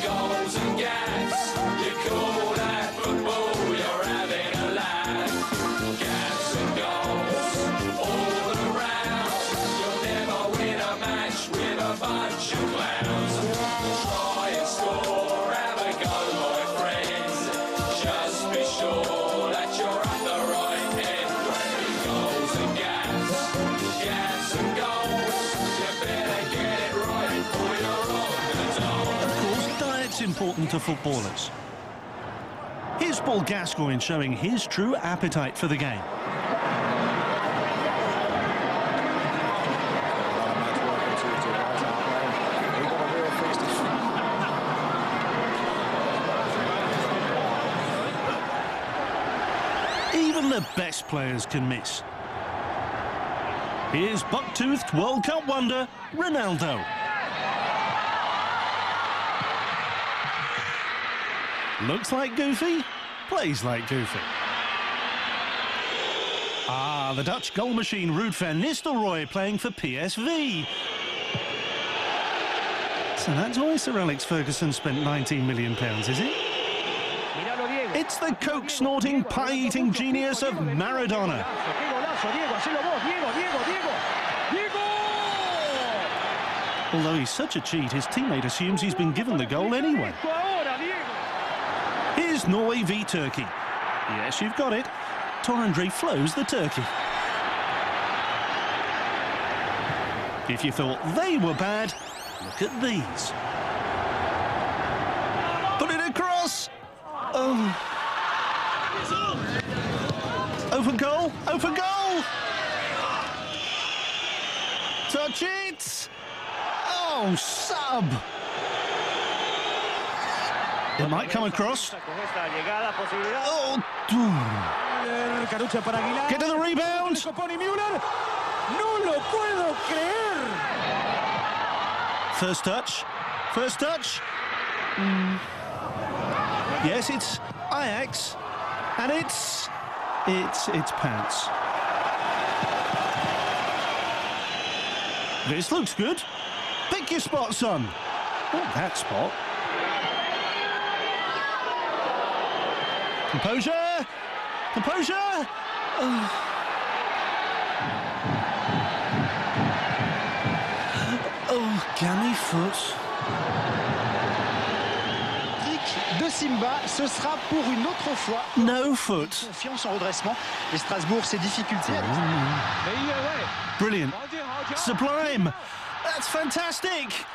goals and gaps. You call that football, you're having a laugh. Gaps and goals all around. You'll never win a match with a bunch of clowns. Try and score, have a go, my friends. Just be sure that you're at the right end. Goals and gaps, gaps and goals. You better get it right or you're on the dole. Of course, diet's important to footballers. Here's Paul Gascoigne showing his true appetite for the game. Even the best players can miss. Here's buck-toothed World Cup wonder, Ronaldo. Looks like Goofy, plays like Goofy. Ah, the Dutch goal machine Ruud van Nistelrooy playing for PSV. So that's why Sir Alex Ferguson spent £19 million, is it? It's the coke-snorting, pie-eating genius of Maradona. Although he's such a cheat, his teammate assumes he's been given the goal anyway. Here's Norway v Turkey. Yes, you've got it. Torandre flows the turkey. If you thought they were bad, look at these. Put it across. Oh. Open goal, open goal. Touch it. Oh, sub. It might come across. Oh. Get to the rebound. First touch. First touch. Yes, it's Ajax. And it's pants. This looks good. Pick your spot, son. Not that spot. Composure! Composure! Oh, gammy foot. De Simba, ce sera pour une autre fois. No foot. Confiance en redressement. Et Strasbourg, ses difficultés. Brilliant. Sublime. That's fantastic.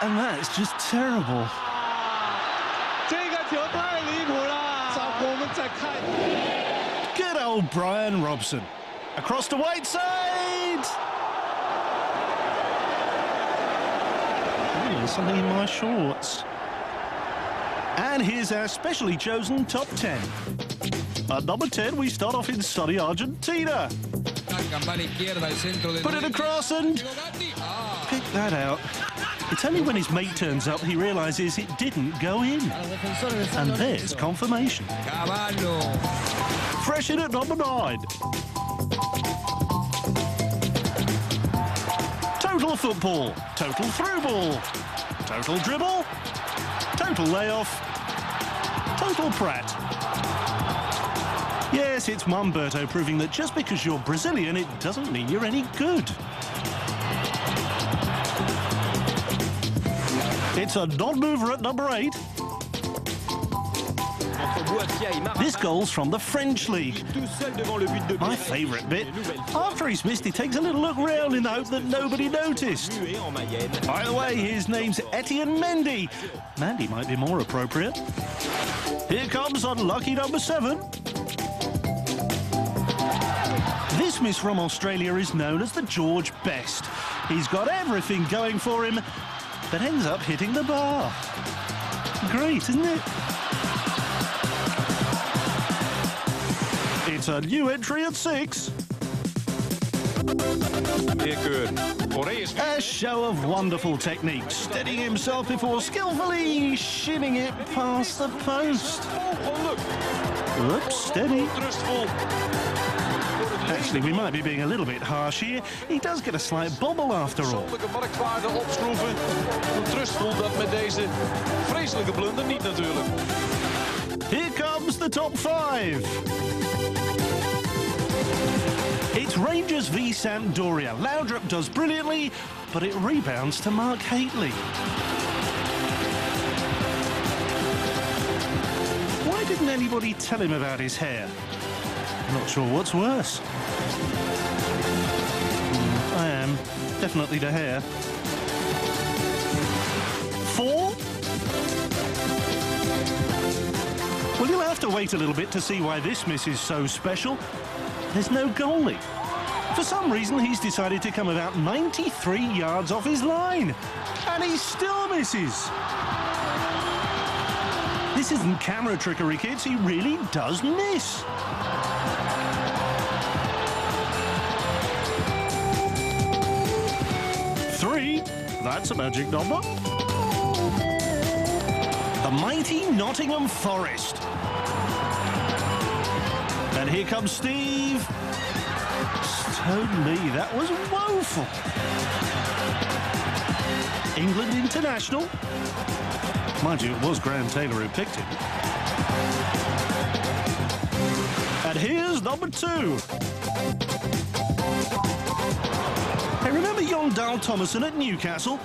And that's just terrible. Good old Brian Robson. Across to Whiteside. Ooh, there's something in my shorts. And here's our specially chosen top 10. At number 10, we start off in sunny Argentina. Put it across and pick that out. It's only when his mate turns up he realises it didn't go in. And there's confirmation. Fresh in at number 9. Total football, total through ball, total dribble, total layoff, total Pratt. Yes, it's Mumberto proving that just because you're Brazilian, it doesn't mean you're any good. It's a non-mover at number 8. This goal's from the French League. My favourite bit. After he's missed, he takes a little look round in the hope that nobody noticed. By the way, his name's Etienne Mendy. Mandy might be more appropriate. Here comes unlucky number 7. This miss from Australia is known as the George Best. He's got everything going for him, but ends up hitting the bar. Great, isn't it? It's a new entry at 6. A show of wonderful technique, steadying himself before skillfully shinning it past the post. Oops, steady. Actually, we might be being a little bit harsh here. He does get a slight bobble after all. Persoonlijke marktwaarde opschroeven. Een trustful dat met deze vreselijke blunder niet natuurlijk. Here comes the top 5. It's Rangers v Sampdoria. Laudrup does brilliantly, but it rebounds to Mark Hateley. Why didn't anybody tell him about his hair? I'm not sure what's worse. I am. Definitely the hair. 4? Well, you'll have to wait a little bit to see why this miss is so special. There's no goalie. For some reason, he's decided to come about 93 yards off his line. And he still misses. This isn't camera trickery, kids. He really does miss. Three. That's a magic number. The mighty Nottingham Forest. And here comes Steve. Stone me, that was woeful. England international. Mind you, it was Graham Taylor who picked him. And here's number 2. Hey, remember Jon Dahl Tomasson at Newcastle?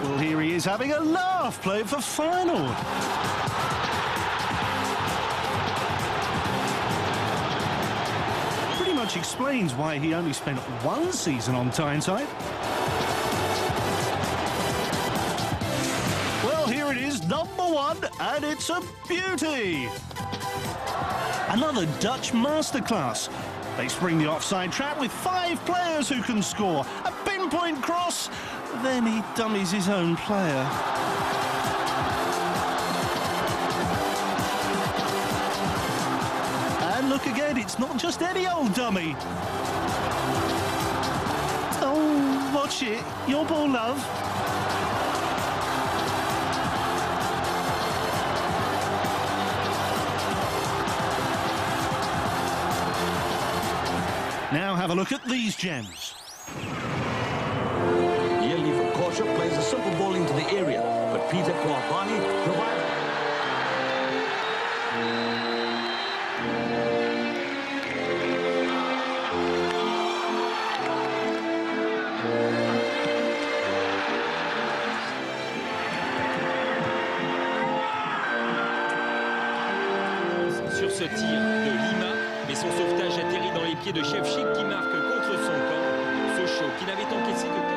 Well, here he is having a laugh playing for Feyenoord. Pretty much explains why he only spent 1 season on Tyneside. Well, here it is, number 1, and it's a beauty. Another Dutch masterclass. They spring the offside trap with 5 players who can score. A pinpoint cross, then he dummies his own player. And look again, it's not just any old dummy. Oh, watch it, your ball, love. Now have a look at these gems. Yearly from Korsha plays a simple ball into the area, but Peter Kouabani provides... Sur ce tir de Lima, mais son sauvetage atterrit dans les pieds de Shevchik qui marque contre son camp. Sochaux qui n'avait encaissé que 4.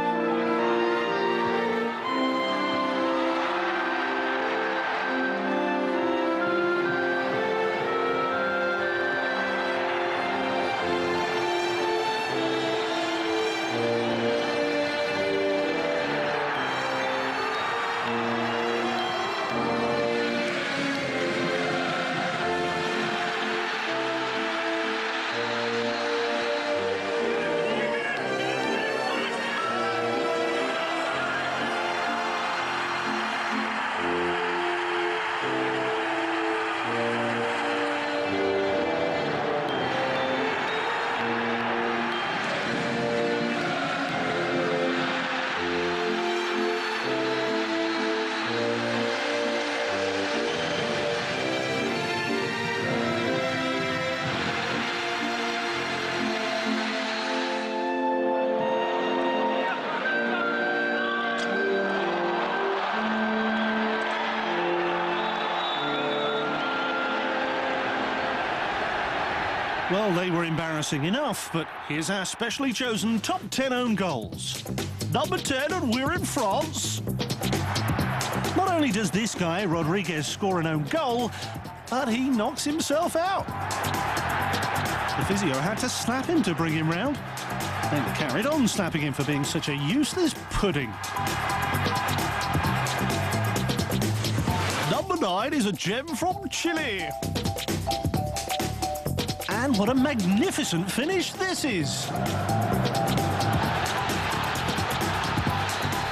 Well, they were embarrassing enough, but here's our specially chosen top 10 own goals. Number 10, and we're in France. Not only does this guy, Rodriguez, score an own goal, but he knocks himself out. The physio had to slap him to bring him round, and carried on slapping him for being such a useless pudding. Number 9 is a gem from Chile. And what a magnificent finish this is.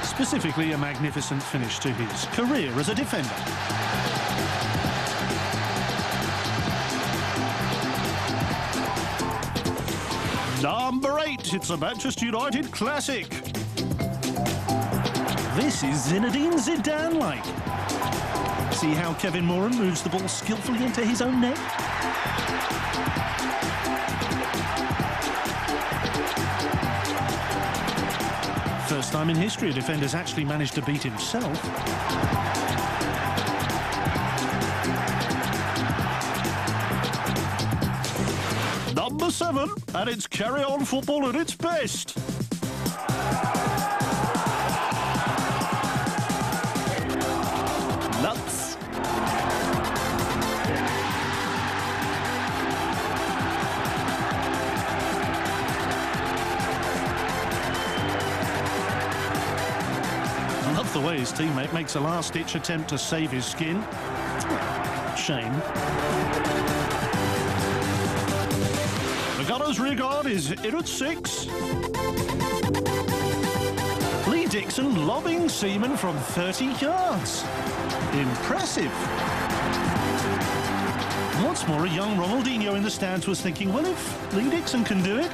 Specifically, a magnificent finish to his career as a defender. Number 8, it's a Manchester United classic. This is Zinedine Zidane-like. See how Kevin Moran moves the ball skillfully into his own net? First time in history a defender's actually managed to beat himself. Number 7, and it's carry-on football at its best. Nuts. Love the way his teammate makes a last-ditch attempt to save his skin. Shame. The Gunners' rear guard is in at 6. Lee Dixon lobbing Seaman from 30 yards. Impressive. What's more, a young Ronaldinho in the stands was thinking, well, if Lee Dixon can do it.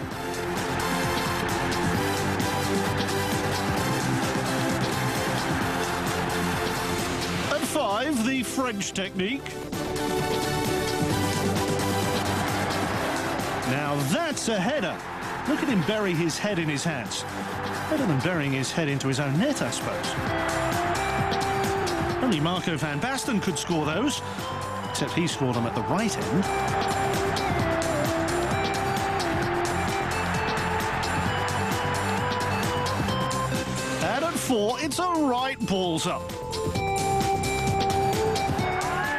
At 5, the French technique. Now that's a header. Look at him bury his head in his hands. Better than burying his head into his own net, I suppose. Only Marco van Basten could score those, except he scored them at the right end. And at 4, it's a right balls up.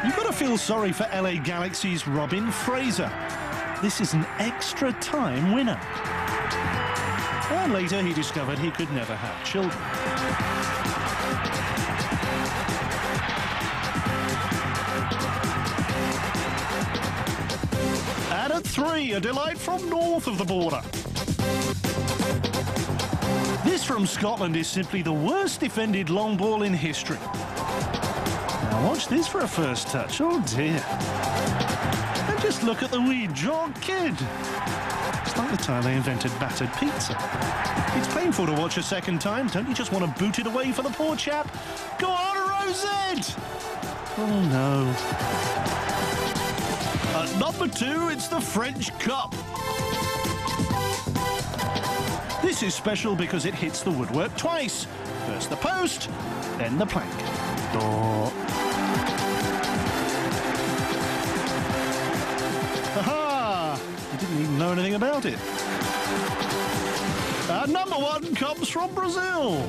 You've got to feel sorry for LA Galaxy's Robin Fraser. This is an extra time winner. And later he discovered he could never have children. And at 3, a delight from north of the border. This from Scotland is simply the worst defended long ball in history. Now watch this for a first touch. Oh dear. And just look at the wee jaw kid. It's like the time they invented battered pizza. It's painful to watch a second time. Don't you just want to boot it away for the poor chap? Go on, Rosette! Oh, no. At number 2, it's the French Cup. This is special because it hits the woodwork twice. First the post, then the plank. Oh. Aha! I didn't even know anything about it. Number 1 comes from Brazil.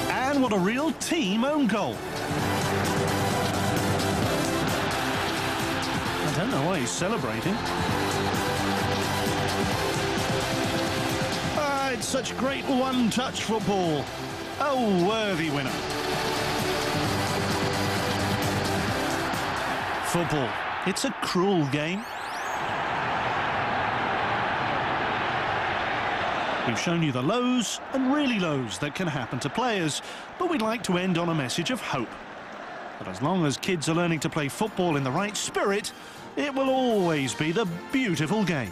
And what a real team own goal. I don't know why he's celebrating. It's such great one-touch football. A worthy winner. Football. It's a cruel game. We've shown you the lows and really lows that can happen to players, but we'd like to end on a message of hope. But as long as kids are learning to play football in the right spirit, it will always be the beautiful game.